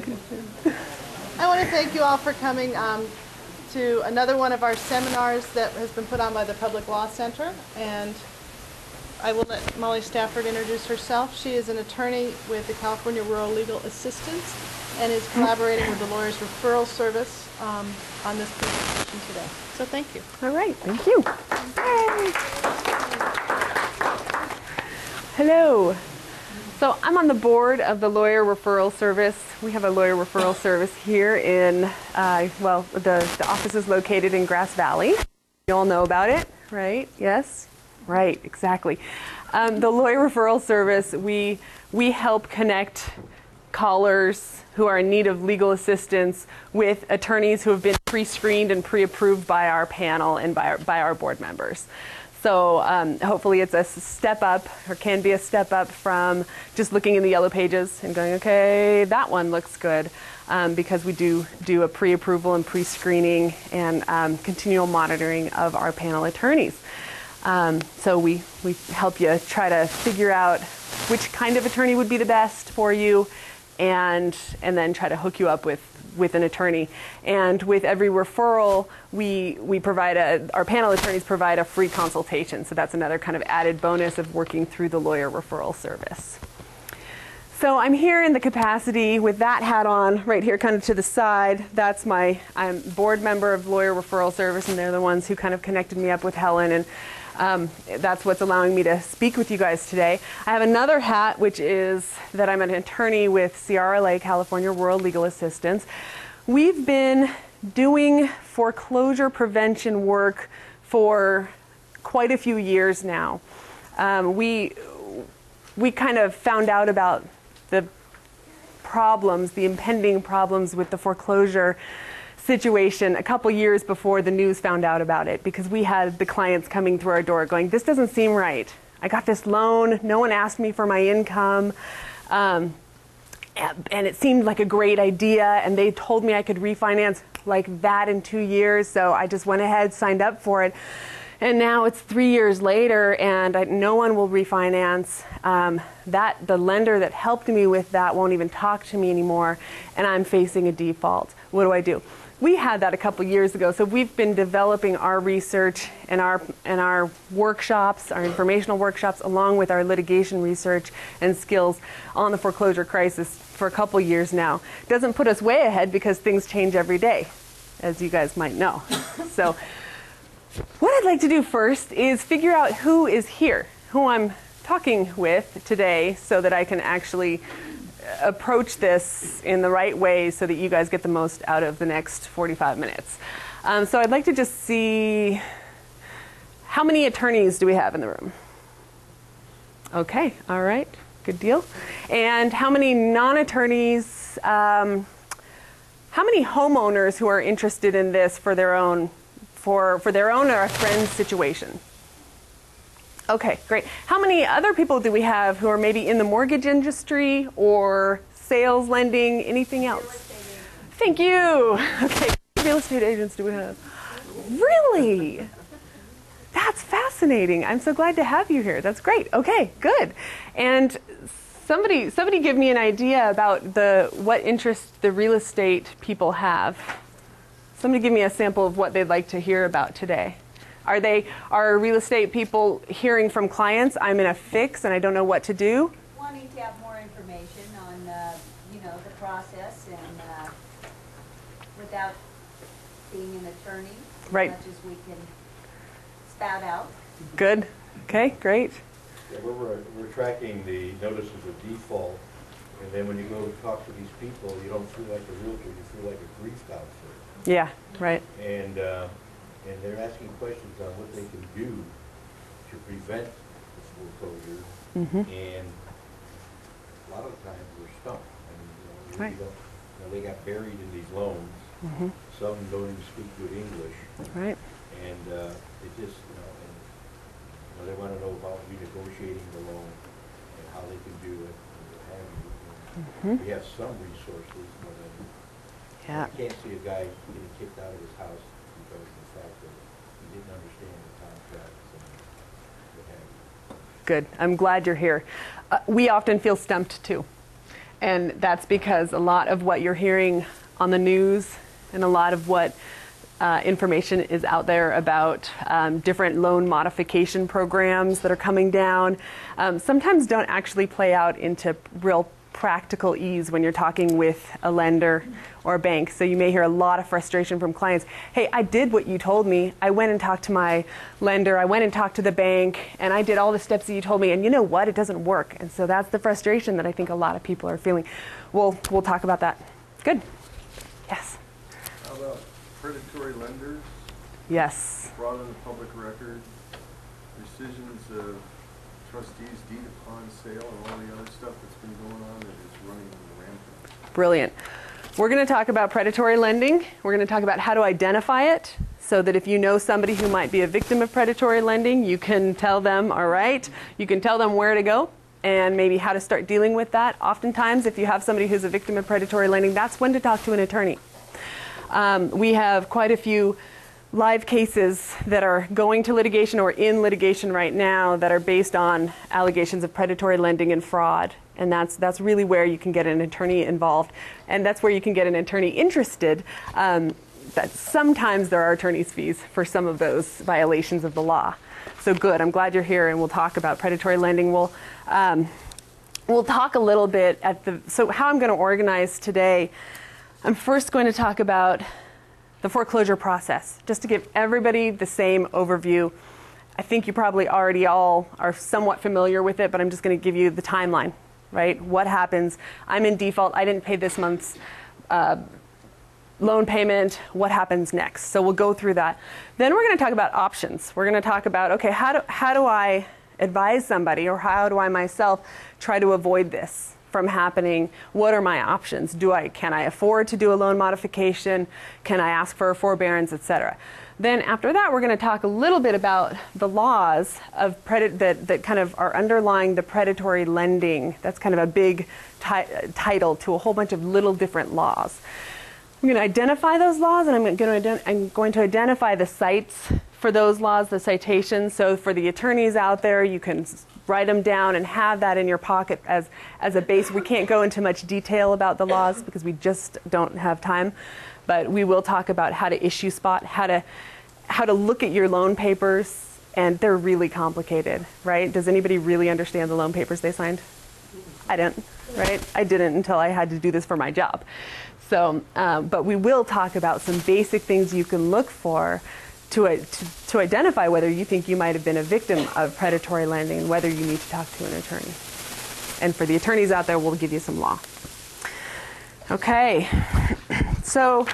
I want to thank you all for coming to another one of our seminars that has been put on by the Public Law Center. And I will let Molly Stafford introduce herself. She is an attorney with the California Rural Legal Assistance and is collaborating with the Lawyers Referral Service on this presentation today. So thank you. All right, thank you. Yay. Hello. So I'm on the board of the Lawyer Referral Service. We have a Lawyer Referral Service here in, well, the office is located in Grass Valley. You all know about it, right? Yes? Right, exactly. The Lawyer Referral Service, we help connect callers who are in need of legal assistance with attorneys who have been pre-screened and pre-approved by our panel and by our board members. So hopefully it's a step up, or can be a step up from just looking in the yellow pages and going, okay, that one looks good, because we do a pre-approval and pre-screening and continual monitoring of our panel attorneys. So we help you try to figure out which kind of attorney would be the best for you, and then try to hook you up with an attorney. And with every referral, we provide our panel attorneys provide a free consultation. So that's another kind of added bonus of working through the Lawyer Referral Service. So I'm here in the capacity with that hat on right here kind of to the side. I'm board member of Lawyer Referral Service, and they're the ones who kind of connected me up with Helen, and that's what's allowing me to speak with you guys today. I have another hat, which is that I'm an attorney with CRLA, California Rural Legal Assistance. We've been doing foreclosure prevention work for quite a few years now. We kind of found out about the problems, the impending problems with the foreclosure situation a couple years before the news found out about it, because we had the clients coming through our door going, this doesn't seem right. I got this loan, no one asked me for my income, and it seemed like a great idea, and they told me I could refinance like that in 2 years, so I just went ahead, signed up for it. And now it's 3 years later, and no one will refinance. The lender that helped me with that won't even talk to me anymore, and I'm facing a default. What do? We had that a couple years ago, so we've been developing our research and our workshops, our informational workshops, along with our litigation research and skills on the foreclosure crisis for a couple years now. Doesn't put us way ahead because things change every day, as you guys might know. So what I'd like to do first is figure out who is here, who I'm talking with today, so that I can actually approach this in the right way so that you guys get the most out of the next 45 minutes. So I'd like to just see, how many attorneys do we have in the room? Okay, all right, good deal. And how many non-attorneys, how many homeowners who are interested in this for their own or a friend's situation? Okay, great. How many other people do we have who are maybe in the mortgage industry or sales, lending, anything else? Thank you. Okay, real estate agents do we have? Really? That's fascinating. I'm so glad to have you here. That's great. Okay, good. And somebody give me an idea about what interests the real estate people have. Somebody give me a sample of what they'd like to hear about today. Are real estate people hearing from clients, I'm in a fix and I don't know what to do? Wanting to have more information on, the process, and without being an attorney, right, as much as we can spout out. Good. Okay, great. Yeah, we're tracking the notices of default, and then when you go to talk to these people, you don't feel like a realtor, you feel like a grief counselor. Yeah, right. And they're asking questions on what they can do to prevent the foreclosure. And a lot of the times we're stumped. I mean, right. They got buried in these loans. Some don't even speak good English. Right. And it just, they want to know about renegotiating the loan and how they can do it and what have you. And we have some resources, but yeah. I can't see a guy getting kicked out of his house because of the fact that he didn't understand the contracts and what have you. Good. I'm glad you're here. We often feel stumped too. And that's because a lot of what you're hearing on the news and a lot of what information is out there about different loan modification programs that are coming down sometimes don't actually play out into real practical ease when you're talking with a lender or a bank. So you may hear a lot of frustration from clients. Hey, I did what you told me. I went and talked to my lender. I went and talked to the bank, and I did all the steps that you told me. And you know what? It doesn't work. And so that's the frustration that I think a lot of people are feeling. We'll talk about that. Good. Yes. How about predatory lenders? Yes. Fraud on the public record, rescissions of trustees' deed upon sale, and all the other stuff that's been going on that is running rampant. Brilliant. We're going to talk about predatory lending. We're going to talk about how to identify it so that if you know somebody who might be a victim of predatory lending, you can tell them, all right, you can tell them where to go and maybe how to start dealing with that. Oftentimes, if you have somebody who's a victim of predatory lending, that's when to talk to an attorney. We have quite a few live cases that are going to litigation or in litigation right now that are based on allegations of predatory lending and fraud. And that's really where you can get an attorney involved. And that's where you can get an attorney interested. That sometimes there are attorney's fees for some of those violations of the law. So good, I'm glad you're here, and we'll talk about predatory lending. We'll talk a little bit so how I'm going to organize today. I'm first going to talk about the foreclosure process, just to give everybody the same overview. I think you probably already all are somewhat familiar with it, but I'm just going to give you the timeline, right? What happens? I'm in default. I didn't pay this month's loan payment. What happens next? So we'll go through that. Then we're going to talk about options. We're going to talk about, okay, how do I advise somebody, or how do I myself try to avoid this from happening? What are my options? Can I afford to do a loan modification? Can I ask for a forbearance, etc.? Then after that, we're going to talk a little bit about the laws of that kind of are underlying the predatory lending. That's kind of a big title to a whole bunch of little different laws. I'm going to identify those laws, and I'm going to identify the sites for those laws, the citations. So for the attorneys out there, you can write them down and have that in your pocket as a base. We can't go into much detail about the laws because we just don't have time, but we will talk about how to issue spot, how to look at your loan papers, and they're really complicated, right? Does anybody really understand the loan papers they signed? I didn't, right? I didn't until I had to do this for my job. So, but we will talk about some basic things you can look for to identify whether you think you might have been a victim of predatory lending and whether you need to talk to an attorney. And for the attorneys out there, we'll give you some law. Okay, so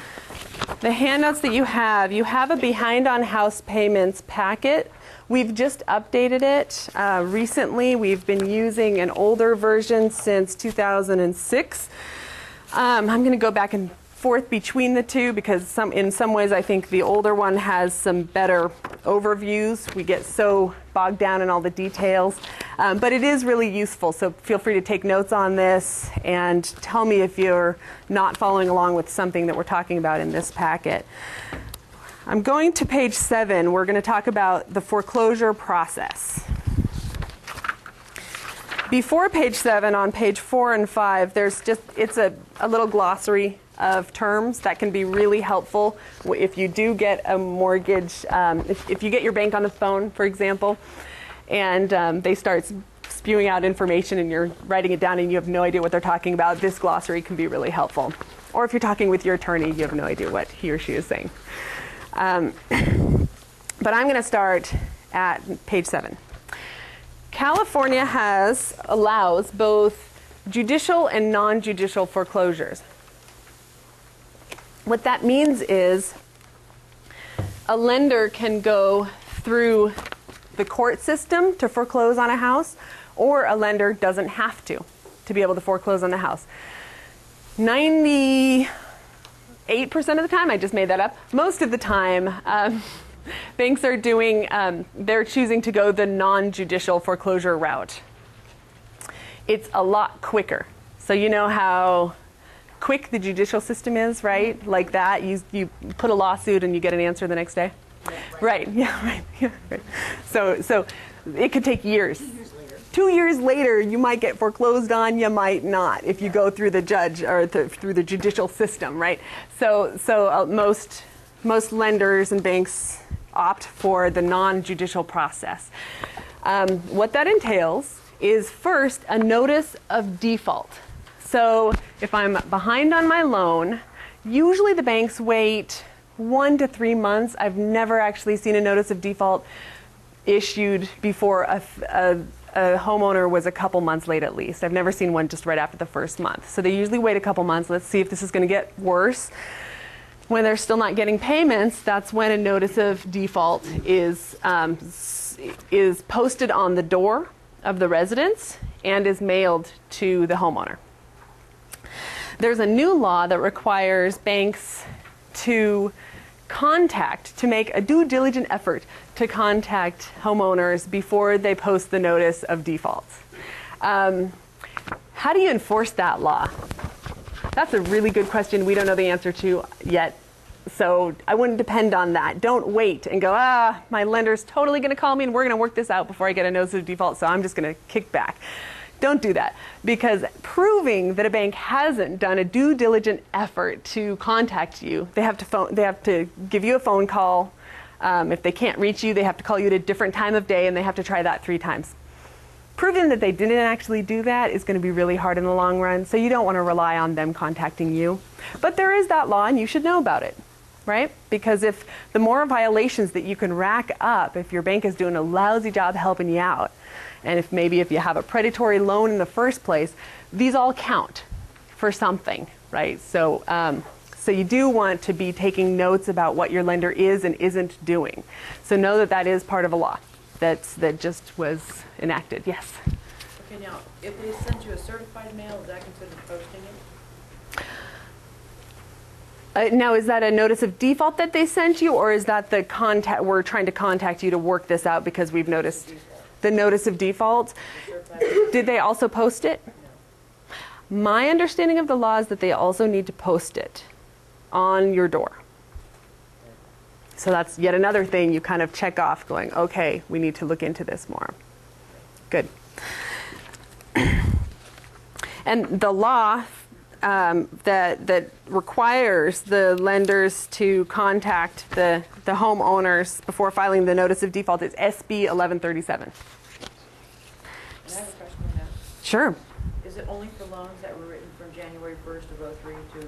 the handouts that you have a behind on house payments packet. We've just updated it recently. We've been using an older version since 2006. I'm going to go back and forth between the two because in some ways I think the older one has some better overviews. We get so bogged down in all the details, but it is really useful. So feel free to take notes on this and tell me if you're not following along with something that we're talking about in this packet. I'm going to page 7. We're going to talk about the foreclosure process. Before page 7, on page 4 and 5, it's a little glossary of terms that can be really helpful if you do get a mortgage, if you get your bank on the phone, for example, and they start spewing out information and you're writing it down and you have no idea what they're talking about, this glossary can be really helpful. Or if you're talking with your attorney, you have no idea what he or she is saying. But I'm going to start at page 7. California allows both judicial and non-judicial foreclosures. What that means is a lender can go through the court system to foreclose on a house, or a lender doesn't have to be able to foreclose on the house. 98% of the time, I just made that up, most of the time, banks are they're choosing to go the non-judicial foreclosure route. It's a lot quicker. So you know how quick the judicial system is, right? Like that, you put a lawsuit and you get an answer the next day. Yeah, right. Yeah, right. So it could take years. 2 years later. 2 years later, you might get foreclosed on, you might not, if you go through the judge or through the judicial system, right? So most lenders and banks opt for the non-judicial process. What that entails is first a notice of default. So if I'm behind on my loan, usually the banks wait 1 to 3 months. I've never actually seen a notice of default issued before a homeowner was a couple months late at least. I've never seen one just right after the first month. So they usually wait a couple months. Let's see if this is going to get worse. When they're still not getting payments, that's when a notice of default is posted on the door of the residence and is mailed to the homeowner. There's a new law that requires banks to make a due diligent effort to contact homeowners before they post the notice of default. How do you enforce that law? That's a really good question we don't know the answer to yet. So I wouldn't depend on that. Don't wait and go, my lender's totally going to call me and we're going to work this out before I get a notice of default, so I'm just going to kick back. Don't do that, because proving that a bank hasn't done a due diligent effort to contact you, they have to give you a phone call. If they can't reach you, they have to call you at a different time of day, and they have to try that 3 times. Proving that they didn't actually do that is going to be really hard in the long run, so you don't want to rely on them contacting you. But there is that law, and you should know about it, right? Because if the more violations that you can rack up, if your bank is doing a lousy job helping you out, and if you have a predatory loan in the first place, these all count for something, right? So, so you do want to be taking notes about what your lender is and isn't doing. So know that that is part of a law that just was enacted. Yes? Okay, now, if they send you a certified mail, is that considered posting it? Now, is that a notice of default that they sent you, or is that the contact, we're trying to contact you to work this out because we've noticed the notice of default? Did they also post it? No. My understanding of the law is that they also need to post it on your door. So that's yet another thing you kind of check off going, okay, we need to look into this more. Good. And the law that requires the lenders to contact the homeowners before filing the notice of default is SB 1137. I have a question on that. Sure. Is it only for loans that were written from January 1st of 03 to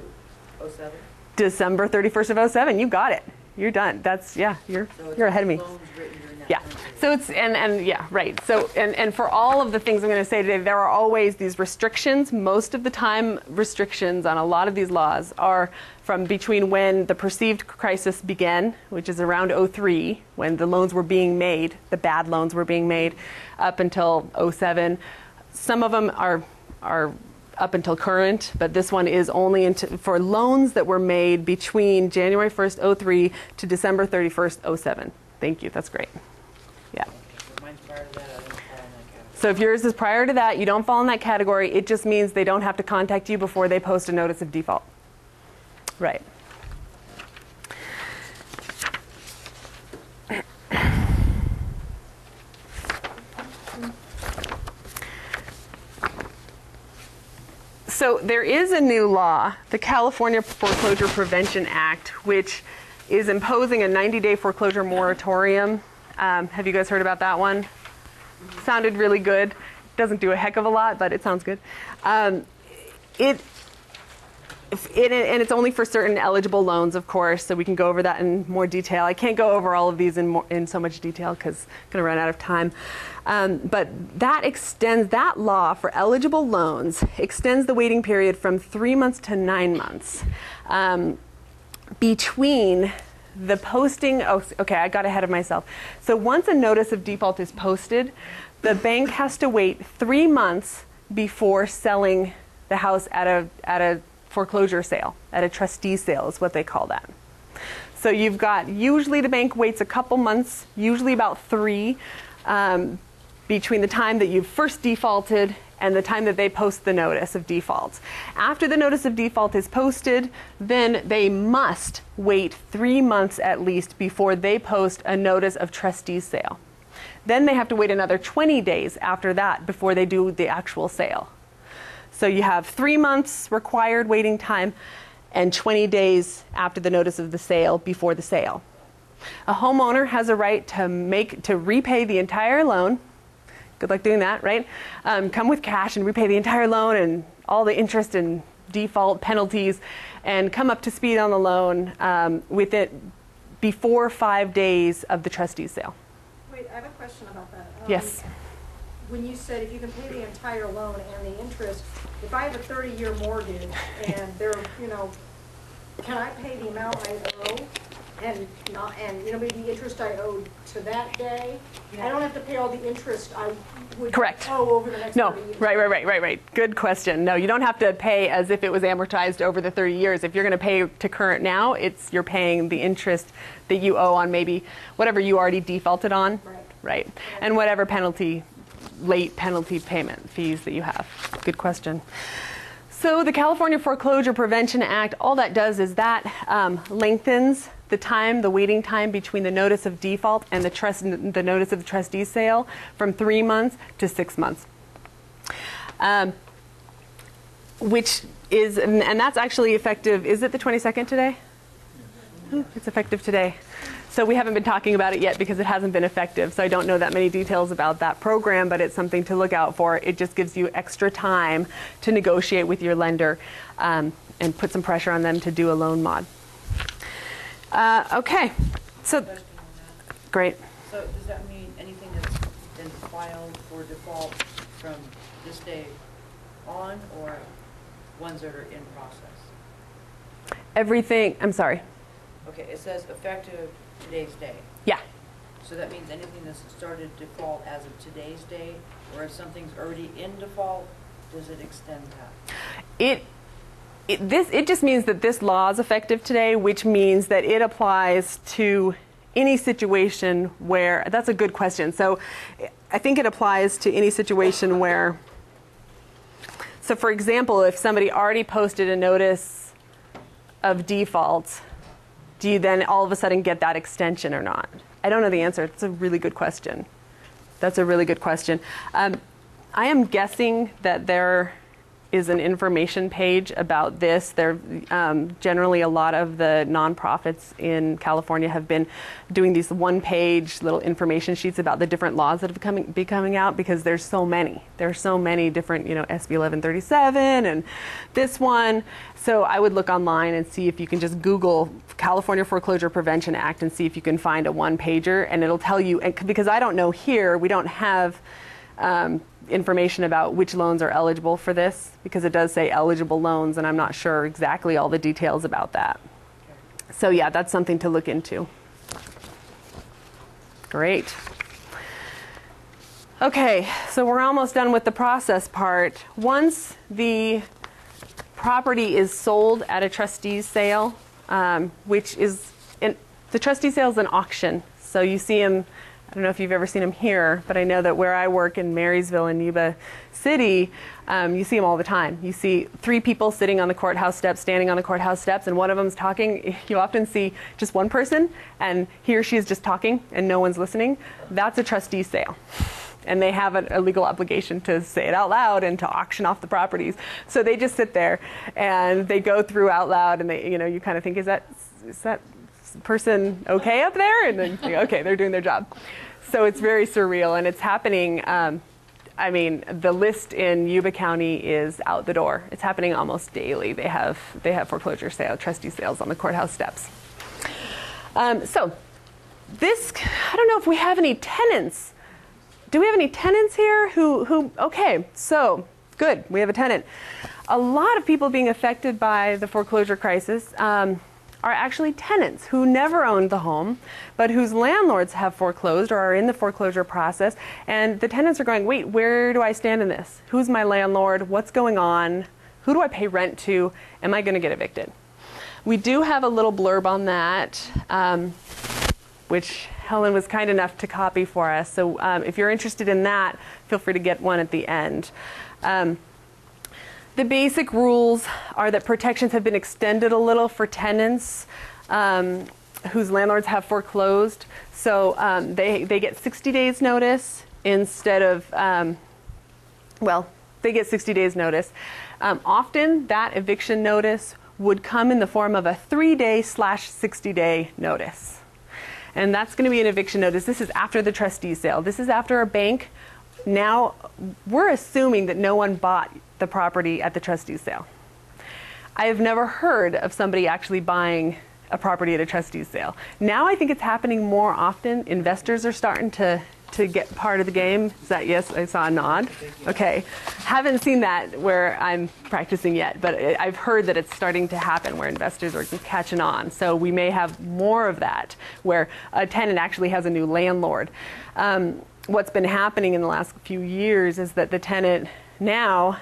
07? December 31st of 07. You got it. You're done. That's, yeah, you're ahead of me. Loans written during that Yeah. time period. So it's, and yeah, right. So, and for all of the things I'm going to say today, there are always these restrictions. Most of the time, restrictions on a lot of these laws are from between when the perceived crisis began, which is around 03, when the loans were being made, the bad loans were being made, up until 07. Some of them are up until current, but this one is only for loans that were made between January 1st, 03 to December 31st, 07. Thank you. That's great. Yeah. Mine's prior to that, I don't fall in that category. So if yours is prior to that, you don't fall in that category. It just means they don't have to contact you before they post a notice of default. Right. So there is a new law, the California Foreclosure Prevention Act, which is imposing a 90-day foreclosure moratorium. Have you guys heard about that one? Sounded really good. Doesn't do a heck of a lot, but it sounds good. And it's only for certain eligible loans, of course, so we can go over that in more detail. I can't go over all of these in so much detail because I'm going to run out of time. But that law for eligible loans extends the waiting period from 3 months to 9 months between the posting. Oh, okay, I got ahead of myself. So once a notice of default is posted, the bank has to wait 3 months before selling the house at a foreclosure sale, at a trustee sale is what they call that. So you've got, usually the bank waits a couple months, usually about 3, between the time that you've first defaulted and the time that they post the notice of default. After the notice of default is posted, then they must wait 3 months at least before they post a notice of trustee sale. Then they have to wait another 20 days after that before they do the actual sale. So you have 3 months required waiting time and 20 days after the notice of the sale before the sale. A homeowner has a right to repay the entire loan. Good luck doing that, right? Come with cash and repay the entire loan and all the interest and default penalties, and come up to speed on the loan with it before 5 days of the trustee's sale. Wait, I have a question about that. Yes. When you said if you can pay the entire loan and the interest, if I have a 30-year mortgage and they're, you know, can I pay the amount I owe and not, and you know, maybe the interest I owed to that day? I don't have to pay all the interest I would Correct. owe over the next 30 years. Right. Good question. No, you don't have to pay as if it was amortized over the 30 years. If you're going to pay to current now, you're paying the interest that you owe on maybe whatever you already defaulted on. Right. And whatever late penalty payment fees that you have. Good question. So the California Foreclosure Prevention Act, all that does is that lengthens the waiting time between the notice of default and the notice of the trustee's sale from 3 months to 6 months. Which is, and that's actually effective, is it the 22nd today? It's effective today. So we haven't been talking about it yet because it hasn't been effective. So I don't know that many details about that program, but it's something to look out for. It just gives you extra time to negotiate with your lender and put some pressure on them to do a loan mod. Okay, so great. So does that mean anything that's been filed for default from this day on, or ones that are in process? Everything, I'm sorry. Okay, it says effective today's day. Yeah. So that means anything that's started default as of today's day, or if something's already in default, does it extend that? It just means that this law is effective today, which means that it applies to any situation where, that's a good question. So I think it applies to any situation where, so for example, if somebody already posted a notice of default, do you then all of a sudden get that extension or not? I don't know the answer. It's a really good question. That's a really good question. I am guessing that there is an information page about this. There, generally a lot of the nonprofits in California have been doing these one-page little information sheets about the different laws that have be coming out, because there's so many. There's so many different, you know, SB 1137 and this one. So I would look online and see if you can just Google California Foreclosure Prevention Act and see if you can find a one-pager, and it'll tell you, and because I don't know here, we don't have information about which loans are eligible for this, because it does say eligible loans, and I'm not sure exactly all the details about that. So yeah, that's something to look into. Great. Okay, so we're almost done with the process part. Once the property is sold at a trustee's sale, which is, the trustee sale is an auction, so you see them. I don't know if you've ever seen them here, but I know that where I work in Marysville and Yuba City, you see them all the time. You see 3 people sitting on the courthouse steps, standing on the courthouse steps, and one of them's talking. You often see just one person, and he or she is just talking, and no one's listening. That's a trustee sale. And they have a legal obligation to say it out loud and to auction off the properties. So they just sit there, and they go through out loud, and they, you know, you kind of think, is that person okay up there? And then you think, okay, they're doing their job. So it's very surreal, and it's happening. I mean, the list in Yuba County is out the door. It's happening almost daily. They have foreclosure sale, trustee sales on the courthouse steps. So this, I don't know if we have any tenants. Do we have any tenants here who okay, so good, we have a tenant. A lot of people being affected by the foreclosure crisis are actually tenants who never owned the home, but whose landlords have foreclosed or are in the foreclosure process. And the tenants are going, wait, where do I stand in this? Who's my landlord? What's going on? Who do I pay rent to? Am I going to get evicted? We do have a little blurb on that, which Helen was kind enough to copy for us. So if you're interested in that, feel free to get one at the end. The basic rules are that protections have been extended a little for tenants. whose landlords have foreclosed. So they get 60 days notice instead of, well, they get 60 days notice. Often that eviction notice would come in the form of a 3-day/60-day notice. And that's going to be an eviction notice. This is after the trustee sale. This is after a bank. Now, we're assuming that no one bought the property at the trustee sale. I have never heard of somebody actually buying a property at a trustee sale. Now I think it's happening more often. Investors are starting to get part of the game. Is that yes? I saw a nod. Okay. Haven't seen that where I'm practicing yet, but I've heard that it's starting to happen where investors are catching on. So we may have more of that where a tenant actually has a new landlord. What's been happening in the last few years is that the tenant now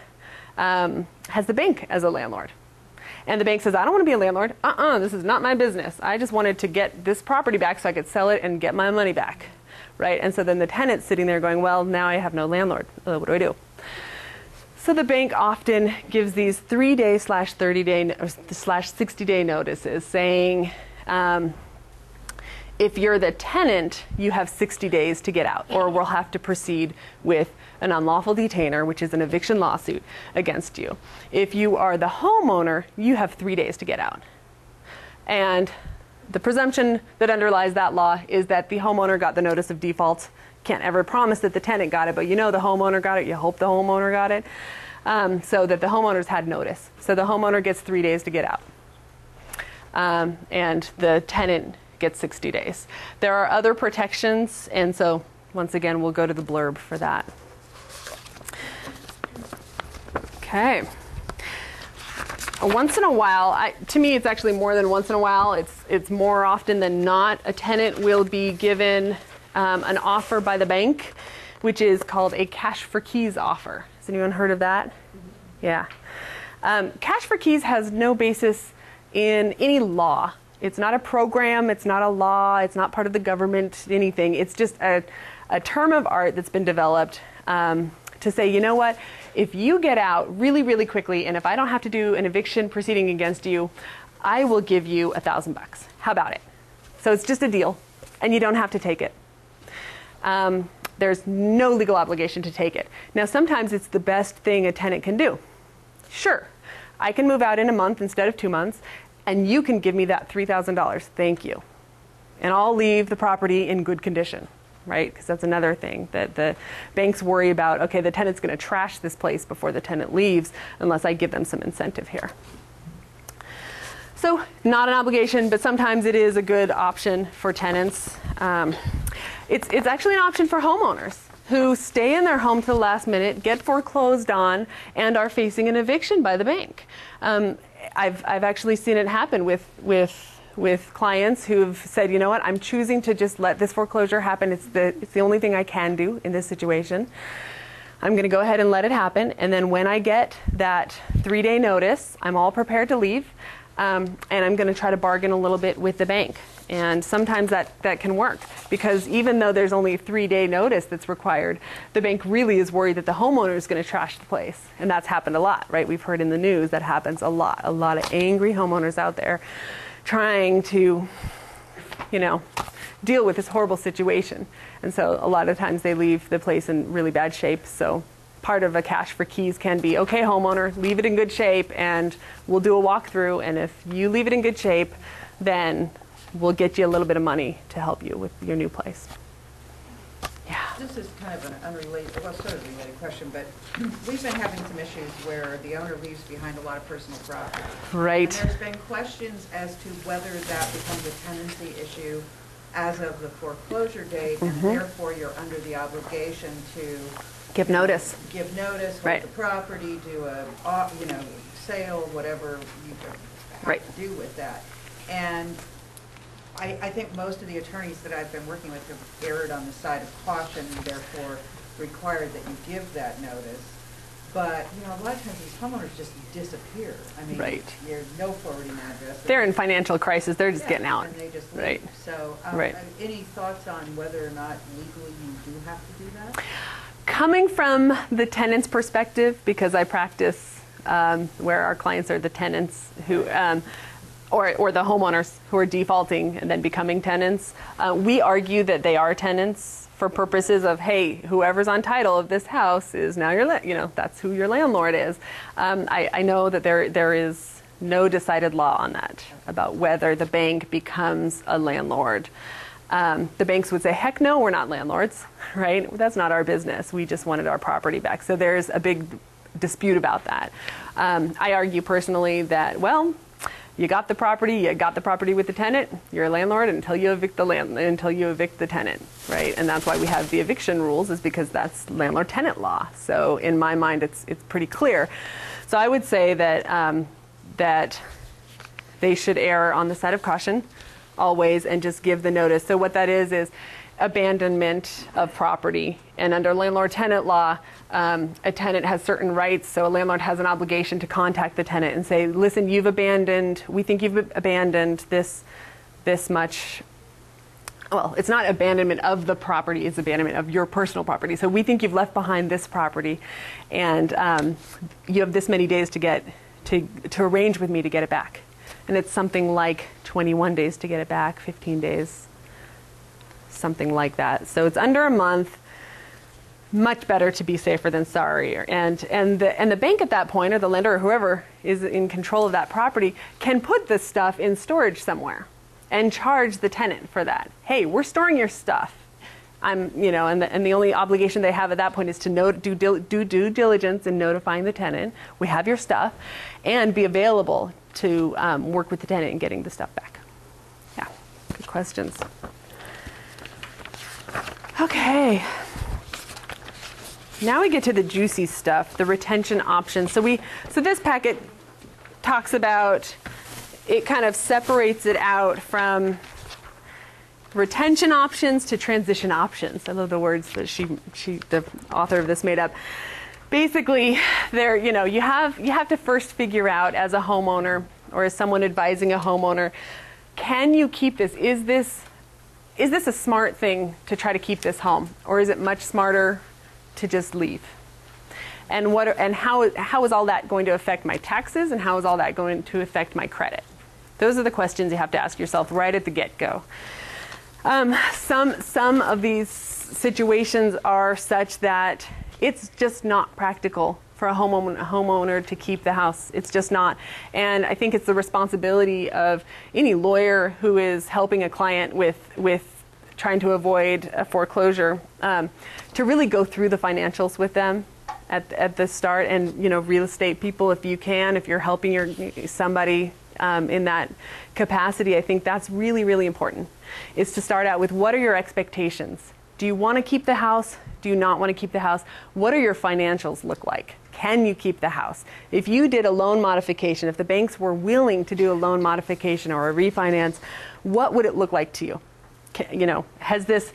has the bank as a landlord. And the bank says, I don't want to be a landlord. This is not my business. I just wanted to get this property back so I could sell it and get my money back. Right? And so then the tenant's sitting there going, well, now I have no landlord. What do I do? So the bank often gives these 3-day/30-day/60-day notices saying, if you're the tenant, you have 60 days to get out, or we'll have to proceed with an unlawful detainer, which is an eviction lawsuit against you. If you are the homeowner, you have 3 days to get out. And the presumption that underlies that law is that the homeowner got the notice of default. Can't ever promise that the tenant got it, but you know the homeowner got it. You hope the homeowner got it. So that the homeowners had notice. So the homeowner gets 3 days to get out. And the tenant gets 60 days. There are other protections, and so once again, we'll go to the blurb for that. Okay. Once in a while, to me it's actually more than once in a while, it's more often than not, a tenant will be given an offer by the bank, which is called a cash for keys offer. Has anyone heard of that? Yeah. Cash for keys has no basis in any law. It's not a program, it's not a law, it's not part of the government, anything. It's just a term of art that's been developed to say, you know what, if you get out really, really quickly, and if I don't have to do an eviction proceeding against you, I will give you $1,000. How about it? So it's just a deal, and you don't have to take it. There's no legal obligation to take it. Now, sometimes it's the best thing a tenant can do. Sure, I can move out in a month instead of 2 months, and you can give me that $3,000. Thank you. And I'll leave the property in good condition. Right? Because that's another thing that the banks worry about. Okay, the tenant's going to trash this place before the tenant leaves unless I give them some incentive here. So not an obligation, but sometimes it is a good option for tenants. It's actually an option for homeowners who stay in their home to the last minute, get foreclosed on, and are facing an eviction by the bank. I've actually seen it happen with clients who've said, you know what, I'm choosing to just let this foreclosure happen. It's the only thing I can do in this situation. I'm going to go ahead and let it happen. And then when I get that 3-day notice, I'm all prepared to leave. And I'm going to try to bargain a little bit with the bank. And sometimes that can work, because even though there's only a 3-day notice that's required, the bank really is worried that the homeowner is going to trash the place. And that's happened a lot, right? We've heard in the news that happens a lot. A lot of angry homeowners out there trying to, deal with this horrible situation. And so a lot of times they leave the place in really bad shape. So part of a cash for keys can be, okay, homeowner, leave it in good shape, and we'll do a walkthrough. And if you leave it in good shape, then we'll get you a little bit of money to help you with your new place. Yeah. This is kind of an unrelated, well, sort of related question, but we've been having some issues where the owner leaves behind a lot of personal property. Right. And there's been questions as to whether that becomes a tenancy issue as of the foreclosure date, and therefore you're under the obligation to Give notice. Give notice, hold Right. the property, do a, sale, whatever you have Right. to do with that. And I think most of the attorneys that I've been working with have erred on the side of caution and therefore required that you give that notice. But, a lot of times these homeowners just disappear. I mean, Right. There's no forwarding address. They're in financial crisis. They're just getting out. And they just leave. Right. So, Right. Any thoughts on whether or not legally you do have to do that? Coming from the tenant's perspective, because I practice where our clients are the tenants who or the homeowners who are defaulting and then becoming tenants. We argue that they are tenants for purposes of, hey, whoever's on title of this house is now that's who your landlord is. I know that there is no decided law on that about whether the bank becomes a landlord. The banks would say, heck no, we're not landlords, right? That's not our business. We just wanted our property back. So there's a big dispute about that. I argue personally that, well, you got the property with the tenant, you're a landlord until you evict the tenant, right? And that's why we have the eviction rules, is because that's landlord-tenant law. So in my mind, it's pretty clear. So I would say that that they should err on the side of caution always and just give the notice. So what that is abandonment of property. And under landlord-tenant law, a tenant has certain rights, so a landlord has an obligation to contact the tenant and say, listen, we think you've abandoned this much. Well, it's not abandonment of the property, it's abandonment of your personal property. So we think you've left behind this property, and you have this many days to arrange with me to get it back. And it's something like 21 days to get it back, 15 days, something like that. So it's under a month. Much better to be safer than sorry. And the bank at that point, or the lender, or whoever is in control of that property, can put this stuff in storage somewhere and charge the tenant for that. Hey, we're storing your stuff. And the only obligation they have at that point is to do due diligence in notifying the tenant. We have your stuff, and be available to work with the tenant in getting the stuff back. Yeah, good questions. Okay. Now we get to the juicy stuff, the retention options. So this packet talks about, it kind of separates it out from retention options to transition options. I love the words that the author of this made up. Basically, you have to first figure out, as a homeowner or as someone advising a homeowner, can you keep this? Is this a smart thing to try to keep this home, or is it much smarter to just leave? And how is all that going to affect my taxes, and how is all that going to affect my credit? Those are the questions you have to ask yourself right at the get-go. Some of these situations are such that it's just not practical for a homeowner to keep the house. It's just not. And I think it's the responsibility of any lawyer who is helping a client with trying to avoid a foreclosure, to really go through the financials with them at the start. And real estate people, if you're helping somebody in that capacity, I think that's really, really important, is to start out with, what are your expectations? Do you want to keep the house? Do you not want to keep the house? What do your financials look like? Can you keep the house? If you did a loan modification, if the banks were willing to do a loan modification or a refinance, what would it look like to you? Is this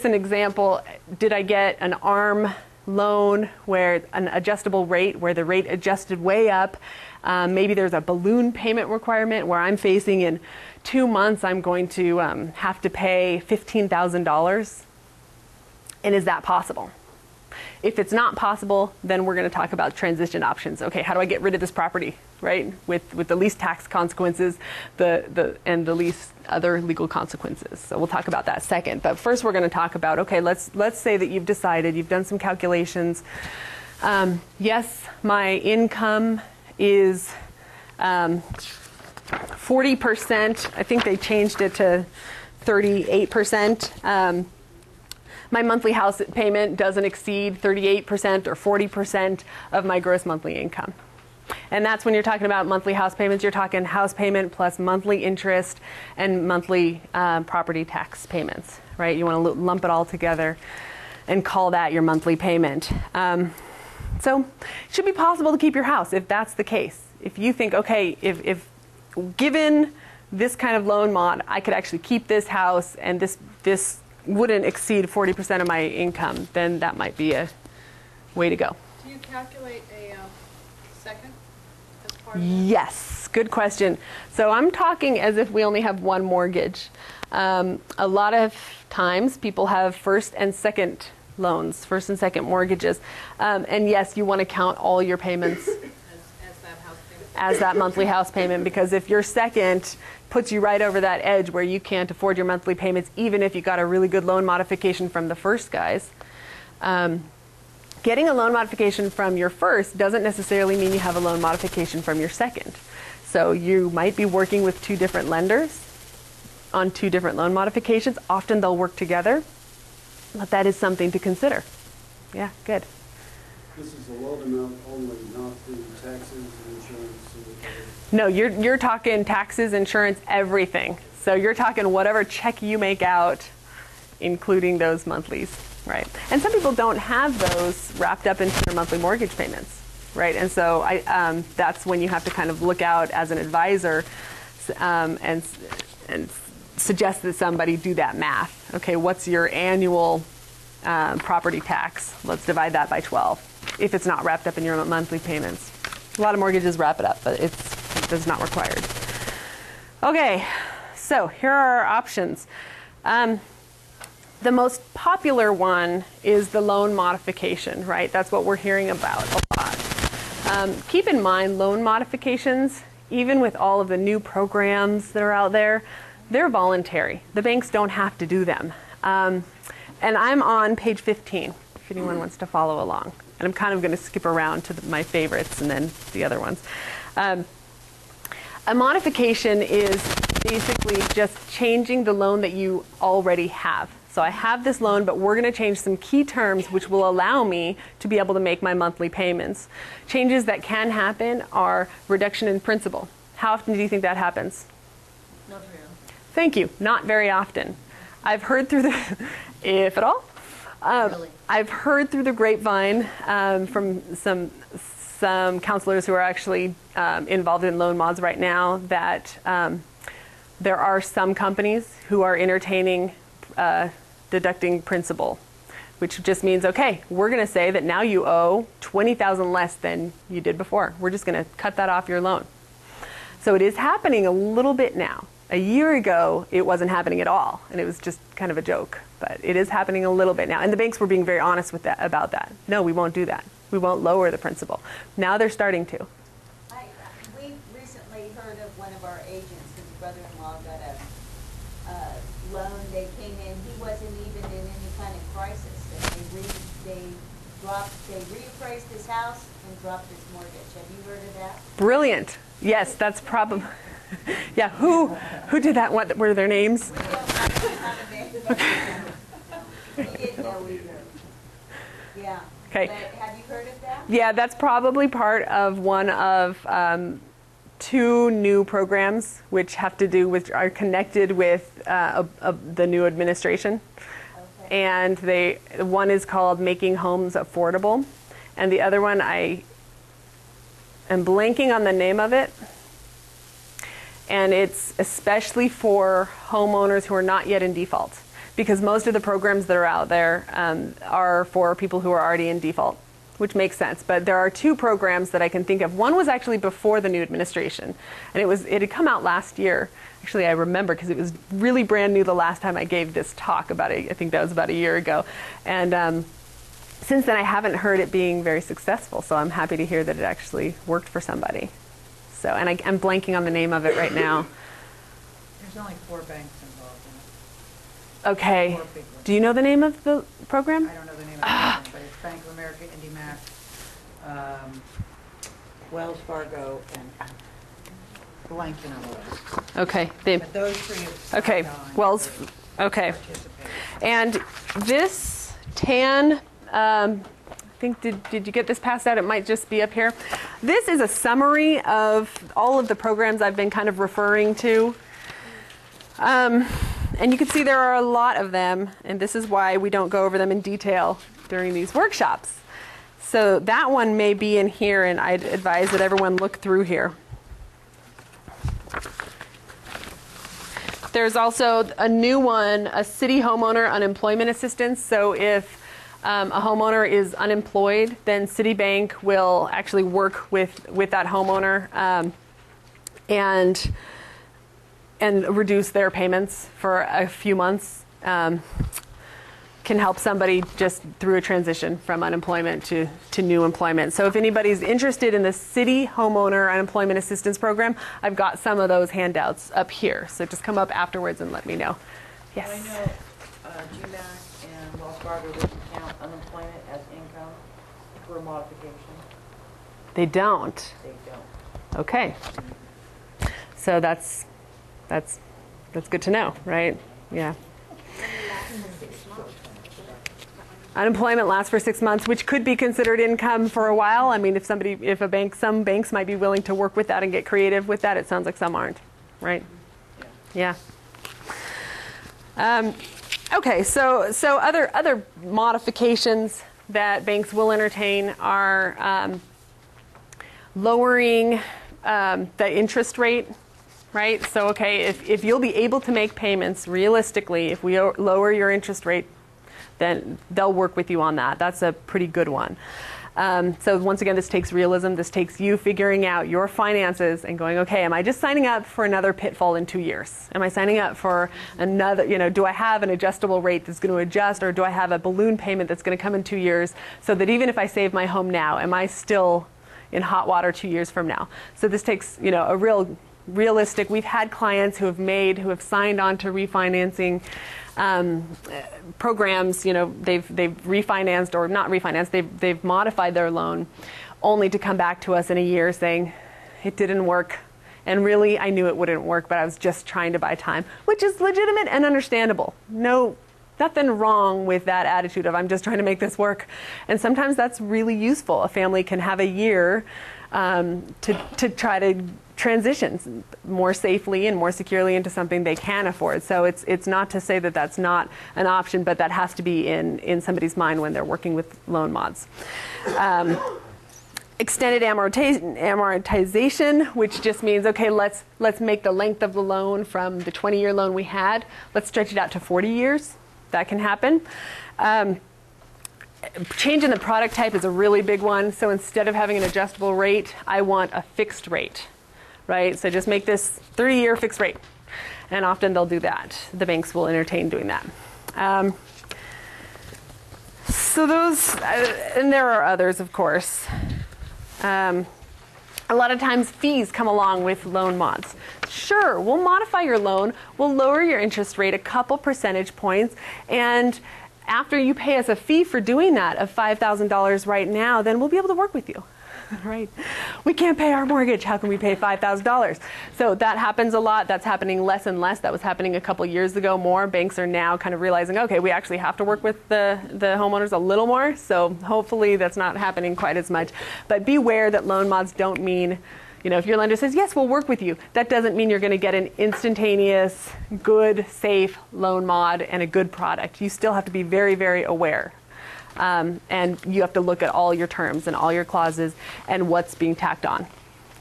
an example? Did I get an ARM loan where an adjustable rate, where the rate adjusted way up? Maybe there's a balloon payment requirement where I'm facing in 2 months I'm going to have to pay $15,000. And is that possible? If it's not possible, then we're going to talk about transition options. Okay, how do I get rid of this property, right? With the least tax consequences, and the least other legal consequences. So we'll talk about that second. But first, we're going to talk about, okay, let's say that you've decided, you've done some calculations. Yes, my income is 40%. I think they changed it to 38%. My monthly house payment doesn't exceed 38% or 40% of my gross monthly income. And that's when you're talking about monthly house payments, you're talking house payment plus monthly interest and monthly property tax payments, right? You want to lump it all together and call that your monthly payment. So it should be possible to keep your house if that's the case. If you think, okay, if given this kind of loan mod, I could actually keep this house and this wouldn't exceed 40% of my income, then that might be a way to go. Do you calculate a second as part of that? Yes, good question. So I'm talking as if we only have one mortgage. A lot of times people have first and second loans, first and second mortgages. And yes, you want to count all your payments As that house payment? as that monthly house payment, because if your second puts you right over that edge where you can't afford your monthly payments, even if you got a really good loan modification from the first guys, getting a loan modification from your first doesn't necessarily mean you have a loan modification from your second. So you might be working with two different lenders on two different loan modifications. Often they'll work together, but that is something to consider. Yeah, good. This is a loan amount only, not the taxes and insurance and the other. No, you're talking taxes, insurance, everything. So you're talking whatever check you make out, including those monthlies, right? And some people don't have those wrapped up into their monthly mortgage payments, right? And so that's when you have to kind of look out as an advisor and suggest that somebody do that math. Okay, what's your annual property tax? Let's divide that by 12 if it's not wrapped up in your monthly payments. A lot of mortgages wrap it up, but it's not required. Okay, so here are our options. The most popular one is the loan modification, right? That's what we're hearing about a lot. Keep in mind, loan modifications, even with all of the new programs that are out there, they're voluntary. The banks don't have to do them. And I'm on page 15, if anyone wants to follow along. And I'm kind of going to skip around to my favorites and then the other ones. A modification is basically just changing the loan that you already have. So I have this loan, but we're going to change some key terms which will allow me to be able to make my monthly payments. Changes that can happen are reduction in principal. How often do you think that happens? Not very often. Thank you. Not very often. I've heard through the, if at all, Really? I've heard through the grapevine from some counselors who are actually involved in loan mods right now that there are some companies who are entertaining deducting principal, which just means, okay, we're going to say that now you owe $20,000 less than you did before. We're just going to cut that off your loan. So it is happening a little bit now. A year ago, it wasn't happening at all, and it was just kind of a joke. But it is happening a little bit now, and the banks were being very honest with that about that. No, we won't do that. We won't lower the principal. Now they're starting to. We recently heard of one of our agents, his brother-in-law got a loan. They came in, he wasn't even in any kind of crisis, and they reappraised his house and dropped his mortgage. Have you heard of that? Brilliant. Yes, that's probably. Yeah, who did that? What were their names? We don't have a name. We didn't know either. Yeah. Okay. But have you heard of that? Yeah, that's probably part of one of two new programs which have to do with, are connected with the new administration. Okay. And one is called Making Homes Affordable, and the other one, I am blanking on the name of it. And it's especially for homeowners who are not yet in default, because most of the programs that are out there are for people who are already in default, which makes sense. But there are two programs that I can think of. One was actually before the new administration, and it had come out last year. Actually, I remember because it was really brand new the last time I gave this talk I think that was about a year ago. And since then, I haven't heard it being very successful, so I'm happy to hear that it actually worked for somebody. So, and I'm blanking on the name of it right now. There's only 4 banks involved in it. Okay. 4 big ones. Do you know the name of the program? I don't know the name of the company, but it's Bank of America, IndyMac, Wells Fargo, and blanking on the rest. Okay. But those 3 have Okay. signed on Wells. to Okay. participate. And this TAN, I think, did you get this passed out? It might just be up here. This is a summary of all of the programs I've been kind of referring to. And you can see there are a lot of them, and this is why we don't go over them in detail during these workshops. So that one may be in here, and I'd advise that everyone look through here. There's also a new one, a city homeowner unemployment assistance. So if a homeowner is unemployed, then Citibank will actually work with that homeowner and reduce their payments for a few months. can help somebody just through a transition from unemployment to new employment. So if anybody's interested in the city homeowner unemployment assistance program, I've got some of those handouts up here. So just come up afterwards and let me know. Yes? I know GMAC and Wells Fargo doesn't count unemployment as income for modification. They don't. They don't. Okay. So that's good to know, right? Yeah. Unemployment lasts for 6 months, which could be considered income for a while. I mean, some banks might be willing to work with that and get creative with that. It sounds like some aren't, right? Yeah. Okay, so other modifications that banks will entertain are lowering the interest rate, right? So, okay, if you'll be able to make payments realistically, if we lower your interest rate, then they'll work with you on that. That's a pretty good one. So once again, this takes realism. This takes you figuring out your finances and going, okay, am I just signing up for another pitfall in 2 years? Am I signing up for another, do I have an adjustable rate that's going to adjust, or do I have a balloon payment that's going to come in 2 years, so that even if I save my home now, am I still in hot water 2 years from now? So this takes, a realistic, we've had clients who have signed on to refinancing programs. They've refinanced, or not refinanced, they've modified their loan only to come back to us in a year saying it didn't work, and really I knew it wouldn't work, but I was just trying to buy time, which is legitimate and understandable. Nothing wrong with that attitude of I'm just trying to make this work. And sometimes that's really useful. A family can have a year to try to transition more safely and more securely into something they can afford. So it's not to say that that's not an option, but that has to be in somebody's mind when they're working with loan mods. Extended amortization, which just means, okay, let's make the length of the loan from the 20-year loan we had, let's stretch it out to 40 years. That can happen. Change in the product type is a really big one. So instead of having an adjustable rate, I want a fixed rate, right? So just make this 30-year fixed rate. And often they'll do that. The banks will entertain doing that. So those, and there are others, of course. A lot of times fees come along with loan mods. Sure, we'll modify your loan, we'll lower your interest rate a couple percentage points, and after you pay us a fee for doing that of $5,000 right now, then we'll be able to work with you. Right? We can't pay our mortgage. How can we pay $5,000? So that happens a lot. That's happening less and less. That was happening a couple years ago more. Banks are now kind of realizing, okay, we actually have to work with the homeowners a little more. So hopefully that's not happening quite as much. But beware that loan mods don't mean, if your lender says, yes, we'll work with you, that doesn't mean you're going to get an instantaneous, good, safe loan mod and a good product. You still have to be very, very aware. And you have to look at all your terms and all your clauses and what's being tacked on.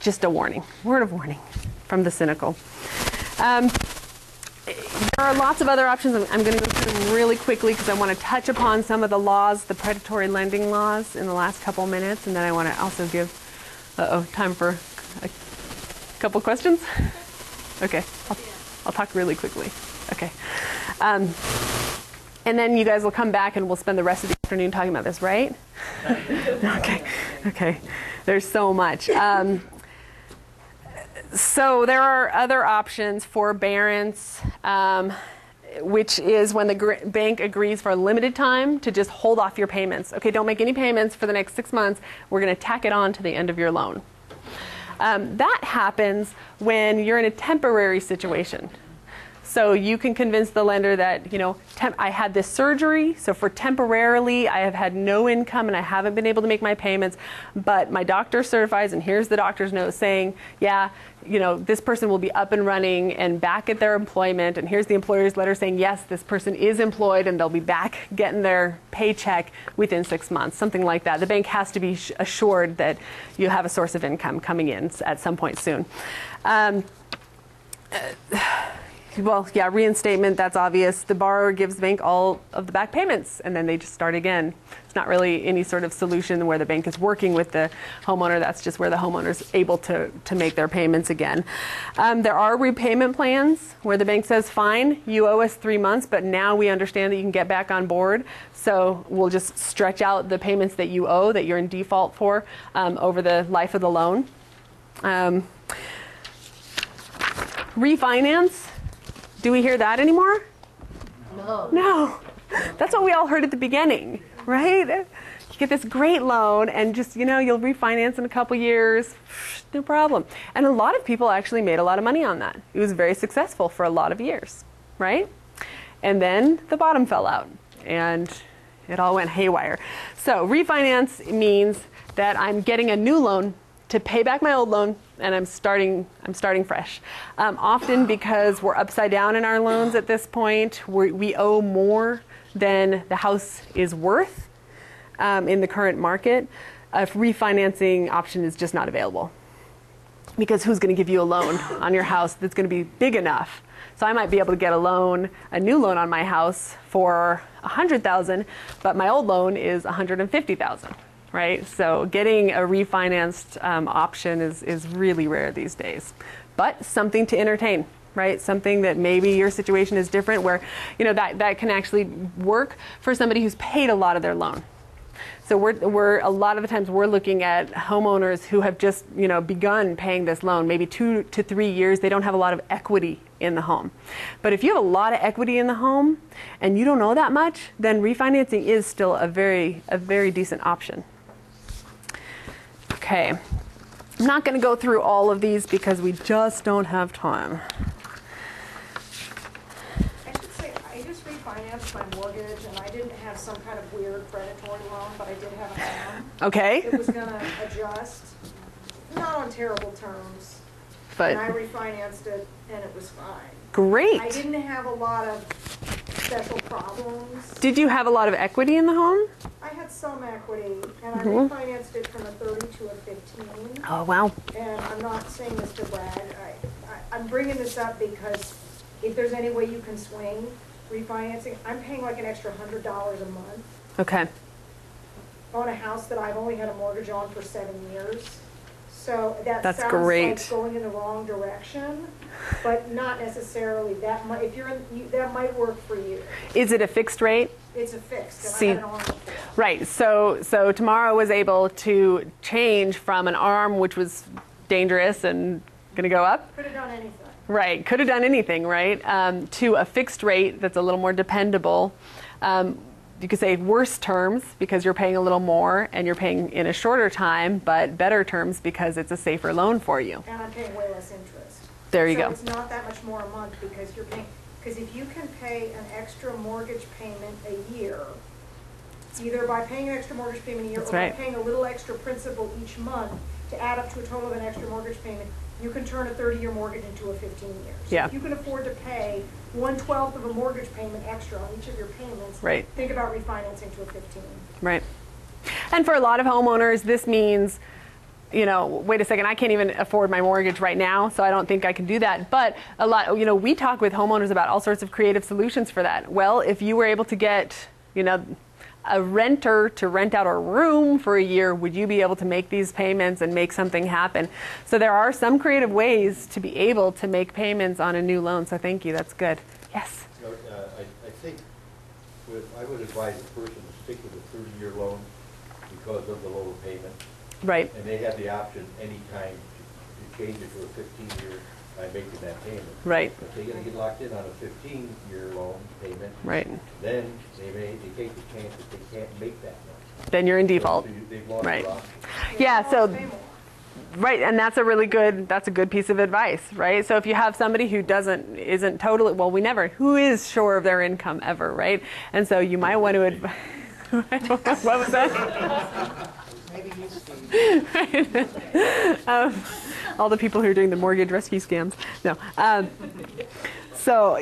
Just a warning, word of warning from the cynical. There are lots of other options. I'm going to go through them really quickly because I want to touch upon some of the laws, the predatory lending laws, in the last couple minutes, and then I want to also give time for a couple questions. Okay, I'll talk really quickly. Okay. And then you guys will come back and we'll spend the rest of the afternoon talking about this, right? Okay. There's so much. So there are other options, forbearance, which is when the bank agrees for a limited time to just hold off your payments. Okay, don't make any payments for the next 6 months. We're going to tack it on to the end of your loan. That happens when you're in a temporary situation. So you can convince the lender that, I had this surgery, so for temporarily I have had no income and I haven't been able to make my payments, but my doctor certifies, and here's the doctor's note saying, yeah, this person will be up and running and back at their employment, and here's the employer's letter saying, yes, this person is employed and they'll be back getting their paycheck within 6 months, something like that. The bank has to be assured that you have a source of income coming in at some point soon. Well, yeah, reinstatement, that's obvious. The borrower gives the bank all of the back payments, and then they just start again. It's not really any sort of solution where the bank is working with the homeowner. That's just where the homeowner's able to make their payments again. There are repayment plans where the bank says, fine, you owe us 3 months, but now we understand that you can get back on board. So we'll just stretch out the payments that you owe, that you're in default for, over the life of the loan. Refinance. Do we hear that anymore? No. No. That's what we all heard at the beginning, right? You get this great loan and just, you'll refinance in a couple years, no problem. And a lot of people actually made a lot of money on that. It was very successful for a lot of years, right? And then the bottom fell out and it all went haywire. So refinance means that I'm getting a new loan to pay back my old loan, and I'm starting fresh. Often because we're upside down in our loans at this point, we owe more than the house is worth in the current market. A refinancing option is just not available. Because who's going to give you a loan on your house that's going to be big enough? So I might be able to get a new loan on my house for $100,000, but my old loan is $150,000. Right? So getting a refinanced option is really rare these days, but something to entertain, right? Something that maybe your situation is different where, that can actually work for somebody who's paid a lot of their loan. So we're a lot of the times we're looking at homeowners who have just, begun paying this loan, maybe 2 to 3 years. They don't have a lot of equity in the home. But if you have a lot of equity in the home and you don't know that much, then refinancing is still a very decent option. Okay, I'm not going to go through all of these because we just don't have time. I should say, I just refinanced my mortgage, and I didn't have some kind of weird predatory loan, but I did have a loan. Okay. It was going to adjust, not on terrible terms, But and I refinanced it, and it was fine. Great. I didn't have a lot of special problems. Did you have a lot of equity in the home? I had some equity, and I refinanced it from a 30 to a 15. Oh, wow. And I'm not saying this to brag. I'm bringing this up because if there's any way you can swing refinancing, I'm paying like an extra $100 a month Okay. on a house that I've only had a mortgage on for 7 years. So that That's sounds great. like going in the wrong direction, but not necessarily. That might, if you're in, that might work for you. Is it a fixed rate? It's a fixed, and See- I had it on before. Right. So Tamara was able to change from an arm, which was dangerous and going to go up. Could have done anything. Right. Could have done anything, right? To a fixed rate that's a little more dependable. You could say worse terms because you're paying a little more and you're paying in a shorter time, but better terms because it's a safer loan for you. And I'm paying way less interest. There you So go. it's not that much more a month because you're paying, because if you can pay an extra mortgage payment a year, either by paying an extra mortgage payment a year That's or by right. paying a little extra principal each month to add up to a total of an extra mortgage payment, you can turn a 30-year mortgage into a 15-year. So Yeah. if you can afford to pay 1/12 of a mortgage payment extra on each of your payments, Right. think about refinancing to a 15. Right. And for a lot of homeowners, this means, wait a second, I can't even afford my mortgage right now, so I don't think I can do that. But a lot, we talk with homeowners about all sorts of creative solutions for that. Well, if you were able to get, a renter to rent out a room for a year, would you be able to make these payments and make something happen? So there are some creative ways to be able to make payments on a new loan. So thank you. That's good. Yes. I think I would advise a person to stick with a 30-year loan because of the lower payment. Right. And they have the option anytime to change it to a 15-year by making that payment. Right. If they're going to get locked in on a 15-year loan payment, Right. then they take the chance that they can't make that much. Then you're in default. So they've lost Right. their option. Yeah. So. Pay more. Right, and that's a good piece of advice, right? So if you have somebody who isn't totally, who is sure of their income ever, right? And so you might want to what was that? Maybe you, Steve. All the people who are doing the mortgage rescue scams. No. So